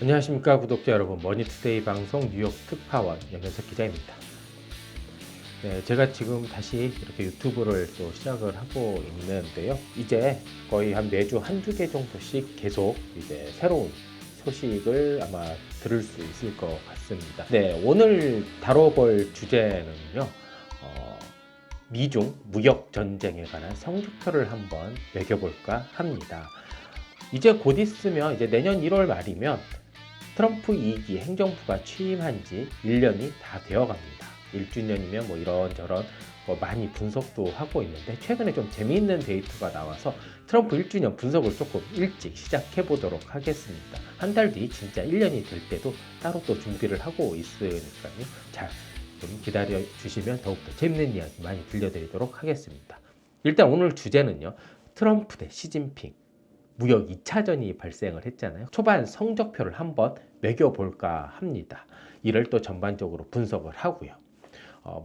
안녕하십니까 구독자 여러분, 머니투데이 방송 뉴욕 특파원 염현석 기자입니다. 네, 제가 지금 다시 이렇게 유튜브를 또 시작을 하고 있는데요. 이제 거의 한 매주 한두 개 정도씩 계속 이제 새로운 소식을 아마 들을 수 있을 것 같습니다. 네, 오늘 다뤄볼 주제는요. 미중 무역 전쟁에 관한 성적표를 한번 매겨볼까 합니다. 이제 곧 있으면 이제 내년 1월 말이면 트럼프 2기 행정부가 취임한 지 1년이 다 되어 갑니다. 1주년이면 뭐 이런저런 많이 분석도 하고 있는데, 최근에 좀 재미있는 데이터가 나와서 트럼프 1주년 분석을 조금 일찍 시작해 보도록 하겠습니다. 한 달 뒤 진짜 1년이 될 때도 따로 또 준비를 하고 있으니까요. 잘 좀 기다려 주시면 더욱더 재밌는 이야기 많이 들려드리도록 하겠습니다. 일단 오늘 주제는요. 트럼프 대 시진핑 무역 2차전이 발생을 했잖아요. 초반 성적표를 한번 매겨볼까 합니다. 이를 또 전반적으로 분석을 하고요.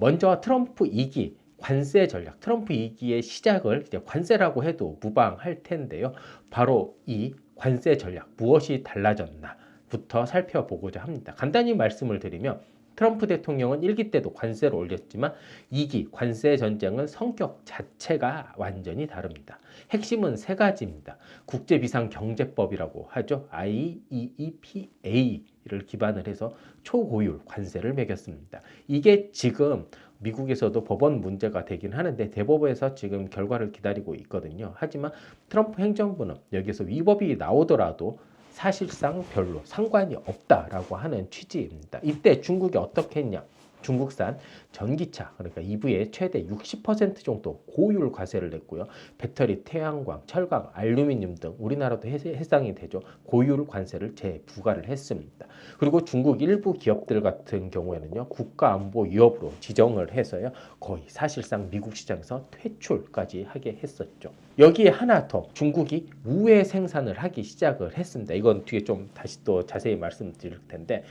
먼저 트럼프 2기 관세 전략, 트럼프 2기의 시작을 이제 관세라고 해도 무방할 텐데요. 바로 이 관세 전략, 무엇이 달라졌나부터 살펴보고자 합니다. 간단히 말씀을 드리면 트럼프 대통령은 1기 때도 관세를 올렸지만 2기 관세 전쟁은 성격 자체가 완전히 다릅니다. 핵심은 세 가지입니다. 국제비상경제법이라고 하죠. IEEPA를 기반을 해서 초고율 관세를 매겼습니다. 이게 지금 미국에서도 법원 문제가 되긴 하는데 대법원에서 지금 결과를 기다리고 있거든요. 하지만 트럼프 행정부는 여기서 위법이 나오더라도 사실상 별로 상관이 없다라고 하는 취지입니다. 이때 중국이 어떻게 했냐? 중국산 전기차, 그러니까 EV에 최대 60% 정도 고율 과세를 냈고요. 배터리, 태양광, 철강, 알루미늄 등 우리나라도 해당이 되죠. 고율 관세를 재부과를 했습니다. 그리고 중국 일부 기업들 같은 경우에는요, 국가안보 위협으로 지정을 해서요, 거의 사실상 미국 시장에서 퇴출까지 하게 했었죠. 여기에 하나 더, 중국이 우회 생산을 하기 시작을 했습니다. 이건 뒤에 좀 다시 또 자세히 말씀드릴 텐데,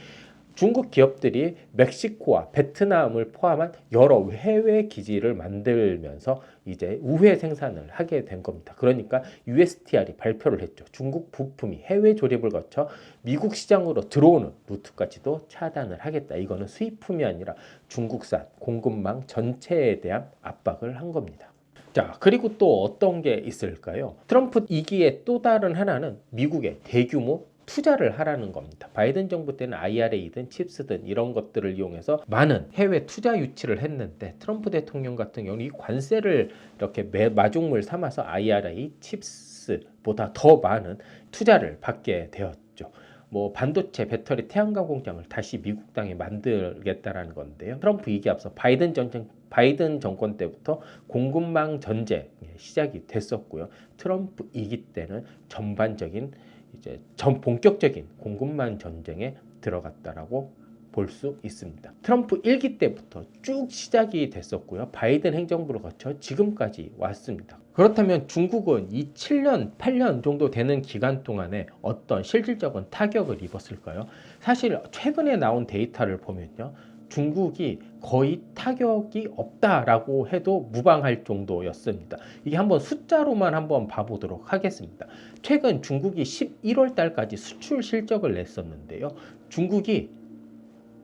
중국 기업들이 멕시코와 베트남을 포함한 여러 해외 기지를 만들면서 이제 우회 생산을 하게 된 겁니다. 그러니까 USTR이 발표를 했죠. 중국 부품이 해외 조립을 거쳐 미국 시장으로 들어오는 루트까지도 차단을 하겠다. 이거는 수입품이 아니라 중국산 공급망 전체에 대한 압박을 한 겁니다. 자, 그리고 또 어떤 게 있을까요? 트럼프 2기의 또 다른 하나는 미국의 대규모 투자를 하라는 겁니다. 바이든 정부 때는 IRA든 칩스든 이런 것들을 이용해서 많은 해외 투자 유치를 했는데, 트럼프 대통령 같은 경우는 이 관세를 이렇게 마중물 삼아서 IRA, 칩스보다 더 많은 투자를 받게 되었죠. 뭐 반도체, 배터리, 태양광 공장을 다시 미국 땅에 만들겠다라는 건데요. 트럼프 2기 앞서 바이든 정권 때부터 공급망 전쟁이 시작이 됐었고요. 트럼프 2기 때는 전반적인 이제 본격적인 공급망 전쟁에 들어갔다라고 볼 수 있습니다. 트럼프 1기 때부터 쭉 시작이 됐었고요. 바이든 행정부를 거쳐 지금까지 왔습니다. 그렇다면 중국은 이 7년, 8년 정도 되는 기간 동안에 어떤 실질적인 타격을 입었을까요? 사실 최근에 나온 데이터를 보면요, 중국이 거의 타격이 없다라고 해도 무방할 정도였습니다. 이게 한번 숫자로만 한번 봐보도록 하겠습니다. 최근 중국이 11월 달까지 수출 실적을 냈었는데요. 중국이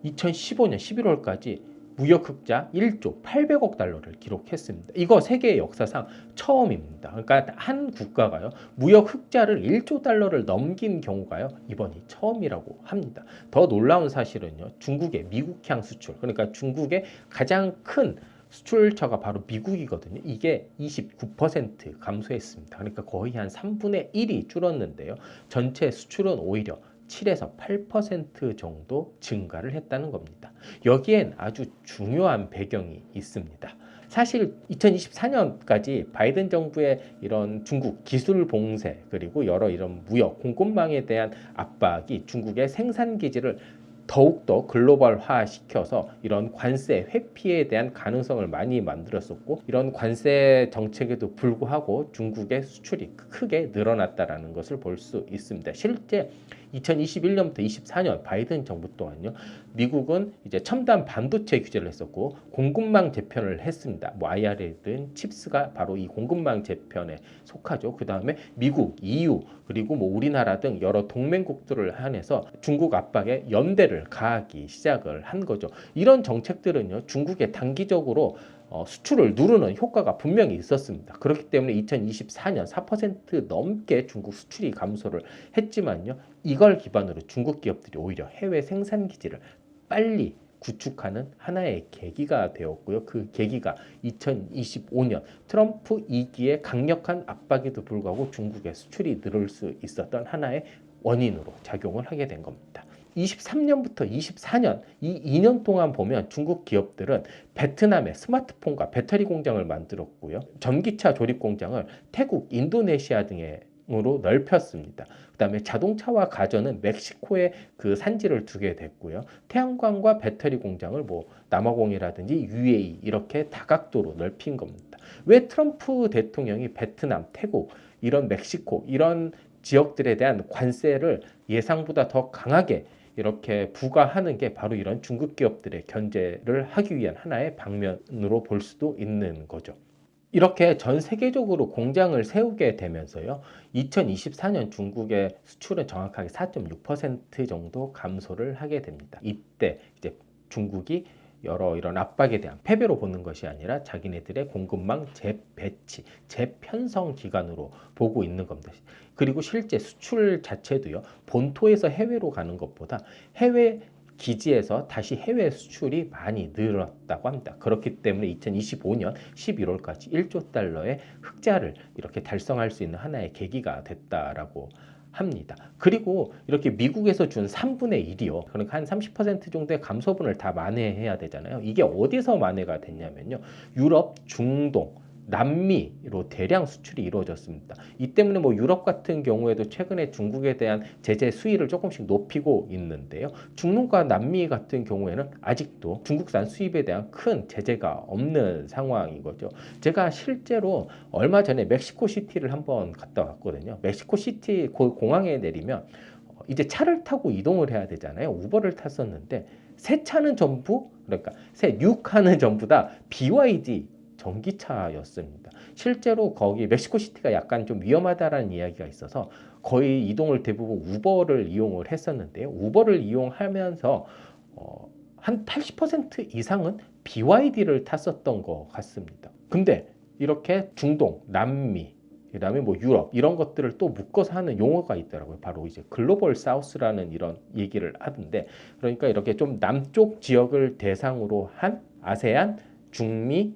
2015년 11월까지 무역 흑자 1조 800억 달러를 기록했습니다. 이거 세계 역사상 처음입니다. 그러니까 한 국가가요, 무역 흑자를 1조 달러를 넘긴 경우가요, 이번이 처음이라고 합니다. 더 놀라운 사실은요, 중국의 미국향 수출, 그러니까 중국의 가장 큰 수출처가 바로 미국이거든요. 이게 29% 감소했습니다. 그러니까 거의 한 3분의 1이 줄었는데요. 전체 수출은 오히려 7에서 8% 정도 증가를 했다는 겁니다. 여기엔 아주 중요한 배경이 있습니다. 사실 2024년까지 바이든 정부의 이런 중국 기술 봉쇄, 그리고 여러 이런 무역 공급망에 대한 압박이 중국의 생산 기지를 더욱더 글로벌화 시켜서 이런 관세 회피에 대한 가능성을 많이 만들었었고, 이런 관세 정책에도 불구하고 중국의 수출이 크게 늘어났다는 것을 볼 수 있습니다. 실제 2021년부터 24년 바이든 정부 동안요. 미국은 이제 첨단 반도체 규제를 했었고 공급망 재편을 했습니다. 뭐 IRA든 칩스가 바로 이 공급망 재편에 속하죠. 그 다음에 미국, EU 그리고 뭐 우리나라 등 여러 동맹국들을 한해서 중국 압박에 연대를 가하기 시작을 한 거죠. 이런 정책들은요, 중국에 단기적으로 수출을 누르는 효과가 분명히 있었습니다. 그렇기 때문에 2024년 4% 넘게 중국 수출이 감소를 했지만요, 이걸 기반으로 중국 기업들이 오히려 해외 생산 기지를 빨리 구축하는 하나의 계기가 되었고요. 그 계기가 2025년 트럼프 2기의 강력한 압박에도 불구하고 중국의 수출이 늘을 수 있었던 하나의 원인으로 작용을 하게 된 겁니다. 23년부터 24년 이 2년 동안 보면 중국 기업들은 베트남에 스마트폰과 배터리 공장을 만들었고요. 전기차 조립 공장을 태국, 인도네시아 등으로 넓혔습니다. 그다음에 자동차와 가전은 멕시코에 그 산지를 두게 됐고요. 태양광과 배터리 공장을 뭐 남아공이라든지 UAE 이렇게 다각도로 넓힌 겁니다. 왜 트럼프 대통령이 베트남, 태국, 이런 멕시코 이런 지역들에 대한 관세를 예상보다 더 강하게 이렇게 부과하는 게 바로 이런 중국 기업들의 견제를 하기 위한 하나의 방면으로 볼 수도 있는 거죠. 이렇게 전 세계적으로 공장을 세우게 되면서요, 2024년 중국의 수출은 정확하게 4.6% 정도 감소를 하게 됩니다. 이때 이제 중국이 여러 이런 압박에 대한 패배로 보는 것이 아니라 자기네들의 공급망 재배치, 재편성 기간으로 보고 있는 겁니다. 그리고 실제 수출 자체도요, 본토에서 해외로 가는 것보다 해외 기지에서 다시 해외 수출이 많이 늘었다고 합니다. 그렇기 때문에 2025년 11월까지 1조 달러의 흑자를 이렇게 달성할 수 있는 하나의 계기가 됐다라고 합니다. 그리고 이렇게 미국에서 준 3분의 1이요. 그러니까 한 30% 정도의 감소분을 다 만회해야 되잖아요. 이게 어디서 만회가 됐냐면요. 유럽, 중동, 남미로 대량 수출이 이루어졌습니다. 이 때문에 뭐 유럽 같은 경우에도 최근에 중국에 대한 제재 수위를 조금씩 높이고 있는데요. 중동과 남미 같은 경우에는 아직도 중국산 수입에 대한 큰 제재가 없는 상황인 거죠. 제가 실제로 얼마 전에 멕시코 시티를 한번 갔다 왔거든요. 멕시코 시티 공항에 내리면 이제 차를 타고 이동을 해야 되잖아요. 우버를 탔었는데 새 차는 전부, 그러니까 새 6카는 전부 다 BYD 전기차였습니다. 실제로 거기 멕시코시티가 약간 좀 위험하다라는 이야기가 있어서 거의 이동을 대부분 우버를 이용을 했었는데요. 우버를 이용하면서 한 80% 이상은 BYD를 탔었던 것 같습니다. 근데 이렇게 중동, 남미, 그다음에 뭐 유럽 이런 것들을 또 묶어서 하는 용어가 있더라고요. 바로 이제 글로벌 사우스라는 이런 얘기를 하던데, 그러니까 이렇게 좀 남쪽 지역을 대상으로 한 아세안, 중미,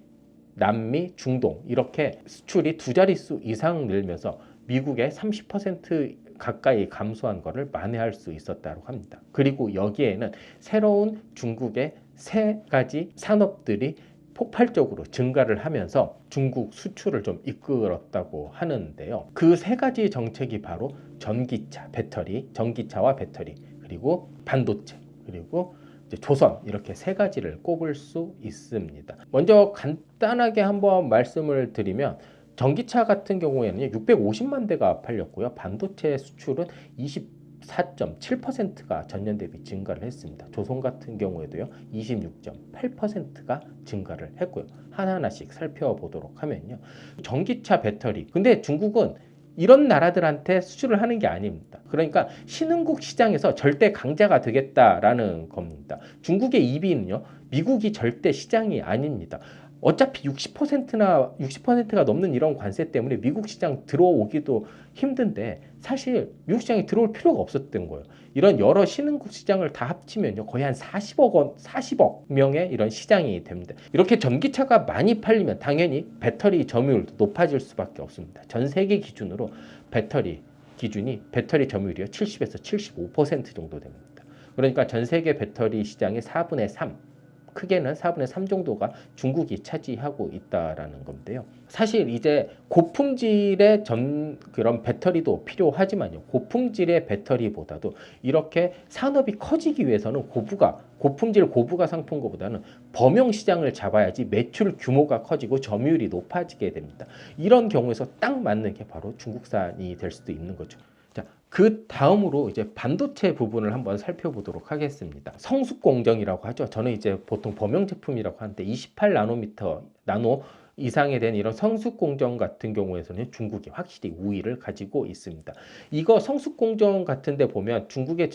남미, 중동 이렇게 수출이 두 자릿수 이상 늘면서 미국의 30% 가까이 감소한 것을 만회할 수 있었다고 합니다. 그리고 여기에는 새로운 중국의 세 가지 산업들이 폭발적으로 증가를 하면서 중국 수출을 좀 이끌었다고 하는데요. 그 세 가지 정책이 바로 전기차, 배터리, 전기차와 배터리, 그리고 반도체, 그리고 조선, 이렇게 세 가지를 꼽을 수 있습니다. 먼저 간단하게 한번 말씀을 드리면 전기차 같은 경우에는 650만 대가 팔렸고요. 반도체 수출은 24.7%가 전년 대비 증가를 했습니다. 조선 같은 경우에도요, 26.8%가 증가를 했고요. 하나하나씩 살펴보도록 하면요. 전기차, 배터리. 근데 중국은 이런 나라들한테 수출을 하는 게 아닙니다. 그러니까 신흥국 시장에서 절대 강자가 되겠다라는 겁니다. 중국의 EV는요, 미국이 절대 시장이 아닙니다. 어차피 60%나 60%가 넘는 이런 관세 때문에 미국 시장 들어오기도 힘든데 사실 미국 시장에 들어올 필요가 없었던 거예요. 이런 여러 신흥국 시장을 다 합치면요, 거의 한 40억 명의 이런 시장이 됩니다. 이렇게 전기차가 많이 팔리면 당연히 배터리 점유율도 높아질 수밖에 없습니다. 전 세계 기준으로 배터리 기준이 배터리 점유율이요 70에서 75% 정도 됩니다. 그러니까 전 세계 배터리 시장의 4분의 3, 크게는 4분의 3 정도가 중국이 차지하고 있다라는 건데요. 사실 이제 고품질의 그런 배터리도 필요하지만요. 고품질의 배터리보다도 이렇게 산업이 커지기 위해서는 고품질 고부가 상품보다는 범용 시장을 잡아야지 매출 규모가 커지고 점유율이 높아지게 됩니다. 이런 경우에서 딱 맞는 게 바로 중국산이 될 수도 있는 거죠. 자, 그 다음으로 이제 반도체 부분을 한번 살펴보도록 하겠습니다. 성숙 공정이라고 하죠. 저는 이제 보통 범용 제품이라고 하는데 28나노미터 나노 이상에 된 이런 성숙 공정 같은 경우에서는 중국이 확실히 우위를 가지고 있습니다. 이거 성숙 공정 같은데 보면 중국의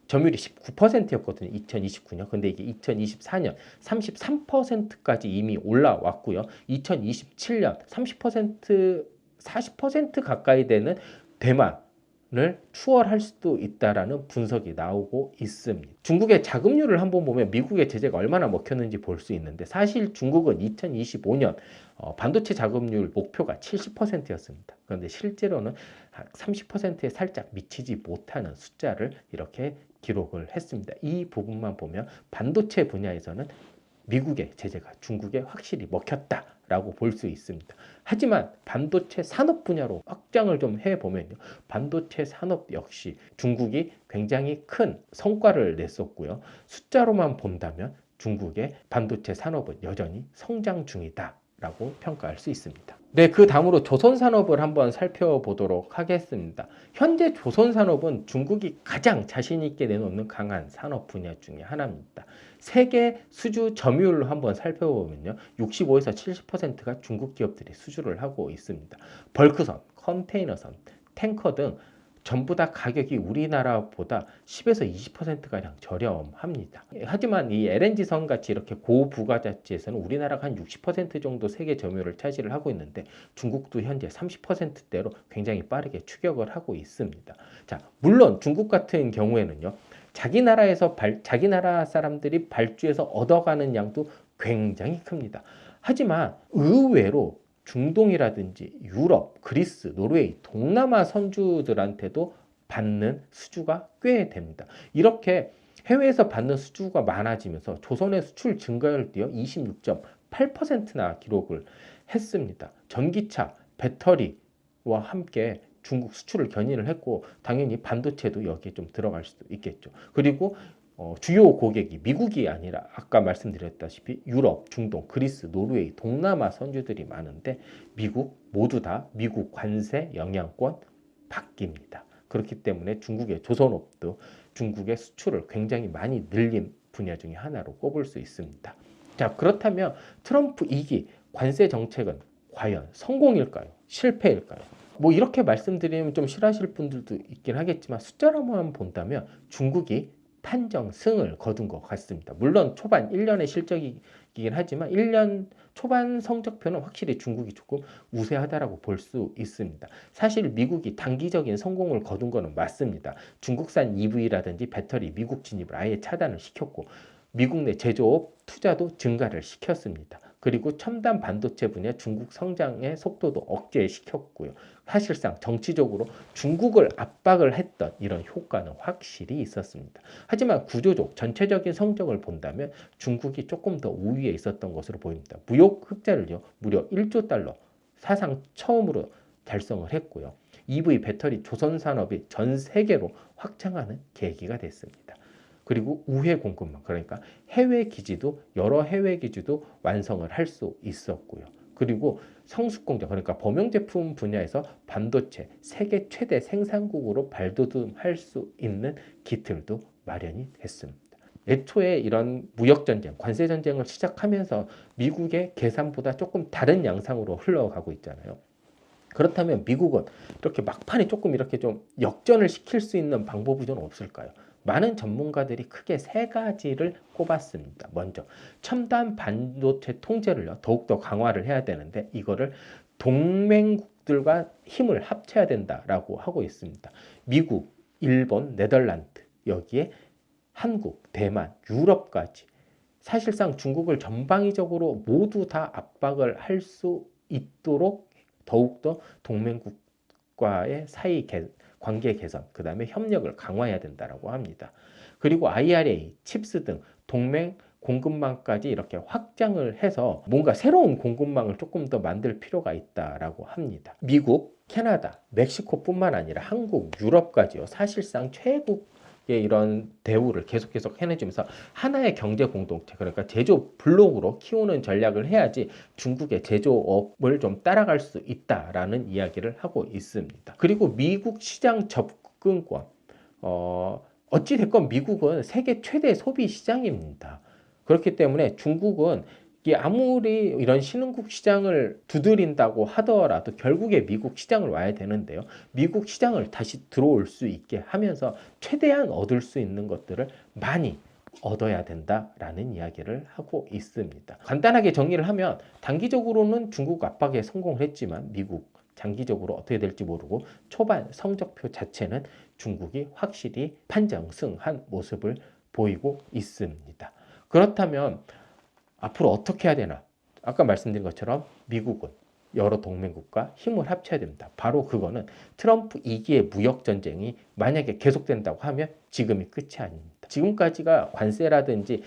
점유율이 19%였거든요. 2029년. 근데 이게 2024년 33%까지 이미 올라왔고요. 2027년 30% 40% 가까이 되는 대만을 추월할 수도 있다라는 분석이 나오고 있습니다. 중국의 자금률을 한번 보면 미국의 제재가 얼마나 먹혔는지 볼 수 있는데 사실 중국은 2025년 반도체 자금률 목표가 70%였습니다. 그런데 실제로는 30%에 살짝 미치지 못하는 숫자를 이렇게 기록을 했습니다. 이 부분만 보면 반도체 분야에서는 미국의 제재가 중국에 확실히 먹혔다라고 볼 수 있습니다. 하지만 반도체 산업 분야로 확장을 좀 해보면요. 반도체 산업 역시 중국이 굉장히 큰 성과를 냈었고요. 숫자로만 본다면 중국의 반도체 산업은 여전히 성장 중이다. 라고 평가할 수 있습니다. 네, 그 다음으로 조선산업을 한번 살펴보도록 하겠습니다. 현재 조선산업은 중국이 가장 자신 있게 내놓는 강한 산업 분야 중에 하나입니다. 세계 수주 점유율로 한번 살펴보면요. 65에서 70%가 중국 기업들이 수주를 하고 있습니다. 벌크선, 컨테이너선, 탱커 등 전부 다 가격이 우리나라보다 10에서 20%가량 저렴합니다. 하지만 이 LNG선 같이 이렇게 고부가가치에서는 우리나라가 한 60% 정도 세계 점유율을 차지를 하고 있는데 중국도 현재 30%대로 굉장히 빠르게 추격을 하고 있습니다. 자, 물론 중국 같은 경우에는요. 자기 나라 사람들이 발주해서 얻어가는 양도 굉장히 큽니다. 하지만 의외로 중동이라든지 유럽, 그리스, 노르웨이, 동남아 선주들한테도 받는 수주가 꽤 됩니다. 이렇게 해외에서 받는 수주가 많아지면서 조선의 수출 증가율도요 26.8%나 기록을 했습니다. 전기차, 배터리와 함께 중국 수출을 견인을 했고 당연히 반도체도 여기에 좀 들어갈 수도 있겠죠. 그리고 주요 고객이 미국이 아니라 아까 말씀드렸다시피 유럽, 중동, 그리스, 노르웨이, 동남아 선주들이 많은데 미국 모두 다 미국 관세 영향권 받깁니다. 그렇기 때문에 중국의 조선업도 중국의 수출을 굉장히 많이 늘린 분야 중에 하나로 꼽을 수 있습니다. 자, 그렇다면 트럼프 2기 관세 정책은 과연 성공일까요? 실패일까요? 뭐 이렇게 말씀드리면 좀 싫어하실 분들도 있긴 하겠지만 숫자로만 본다면 중국이 판정승을 거둔 것 같습니다. 물론 초반 1년의 실적이긴 하지만 1년 초반 성적표는 확실히 중국이 조금 우세하다라고 볼 수 있습니다. 사실 미국이 단기적인 성공을 거둔 것은 맞습니다. 중국산 EV라든지 배터리 미국 진입을 아예 차단을 시켰고 미국 내 제조업 투자도 증가를 시켰습니다. 그리고 첨단 반도체 분야 중국 성장의 속도도 억제시켰고요. 사실상 정치적으로 중국을 압박을 했던 이런 효과는 확실히 있었습니다. 하지만 구조적 전체적인 성적을 본다면 중국이 조금 더 우위에 있었던 것으로 보입니다. 무역 흑자를요 무려 1조 달러 사상 처음으로 달성을 했고요. EV 배터리 조선 산업이 전 세계로 확장하는 계기가 됐습니다. 그리고 우회 공급망, 그러니까 해외 기지도 여러 해외 기지도 완성을 할 수 있었고요. 그리고 성숙 공정, 그러니까 범용 제품 분야에서 반도체 세계 최대 생산국으로 발돋움할 수 있는 기틀도 마련이 됐습니다. 애초에 이런 무역 전쟁, 관세 전쟁을 시작하면서 미국의 계산보다 조금 다른 양상으로 흘러가고 있잖아요. 그렇다면 미국은 이렇게 막판에 조금 이렇게 좀 역전을 시킬 수 있는 방법이 좀 없을까요? 많은 전문가들이 크게 세 가지를 꼽았습니다. 먼저 첨단 반도체 통제를 더욱더 강화를 해야 되는데 이거를 동맹국들과 힘을 합쳐야 된다라고 하고 있습니다. 미국, 일본, 네덜란드, 여기에 한국, 대만, 유럽까지 사실상 중국을 전방위적으로 모두 다 압박을 할 수 있도록 더욱더 동맹국과의 관계 개선, 그 다음에 협력을 강화해야 된다고 합니다. 그리고 IRA, 칩스 등 동맹 공급망까지 이렇게 확장을 해서 뭔가 새로운 공급망을 조금 더 만들 필요가 있다라고 합니다. 미국, 캐나다, 멕시코뿐만 아니라 한국, 유럽까지요. 사실상 이런 대우를 계속 해내주면서 하나의 경제 공동체, 그러니까 제조 블록으로 키우는 전략을 해야지 중국의 제조업을 좀 따라갈 수 있다라는 이야기를 하고 있습니다. 그리고 미국 시장 접근권, 어찌됐건 미국은 세계 최대 소비 시장입니다. 그렇기 때문에 중국은 이게 아무리 이런 신흥국 시장을 두드린다고 하더라도 결국에 미국 시장을 와야 되는데요. 미국 시장을 다시 들어올 수 있게 하면서 최대한 얻을 수 있는 것들을 많이 얻어야 된다라는 이야기를 하고 있습니다. 간단하게 정리를 하면 단기적으로는 중국 압박에 성공을 했지만 미국 장기적으로 어떻게 될지 모르고 초반 성적표 자체는 중국이 확실히 판정승한 모습을 보이고 있습니다. 그렇다면 앞으로 어떻게 해야 되나? 아까 말씀드린 것처럼 미국은 여러 동맹국과 힘을 합쳐야 됩니다. 바로 그거는 트럼프 2기의 무역 전쟁이 만약에 계속된다고 하면 지금이 끝이 아닙니다. 지금까지가 관세라든지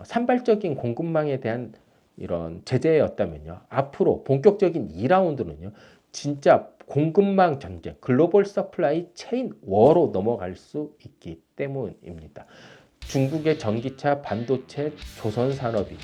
산발적인 공급망에 대한 이런 제재였다면요. 앞으로 본격적인 2라운드는요. 진짜 공급망 전쟁, 글로벌 서플라이 체인 워로 넘어갈 수 있기 때문입니다. 중국의 전기차, 반도체, 조선 산업이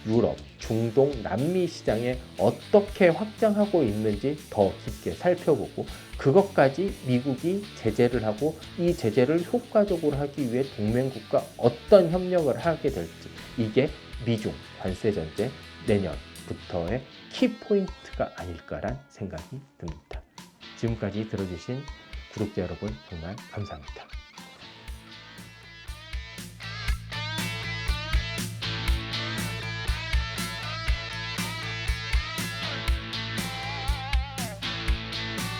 유럽, 중동, 남미 시장에 어떻게 확장하고 있는지 더 깊게 살펴보고 그것까지 미국이 제재를 하고 이 제재를 효과적으로 하기 위해 동맹국과 어떤 협력을 하게 될지 이게 미중 관세 전쟁 내년부터의 키포인트가 아닐까란 생각이 듭니다. 지금까지 들어주신 구독자 여러분 정말 감사합니다.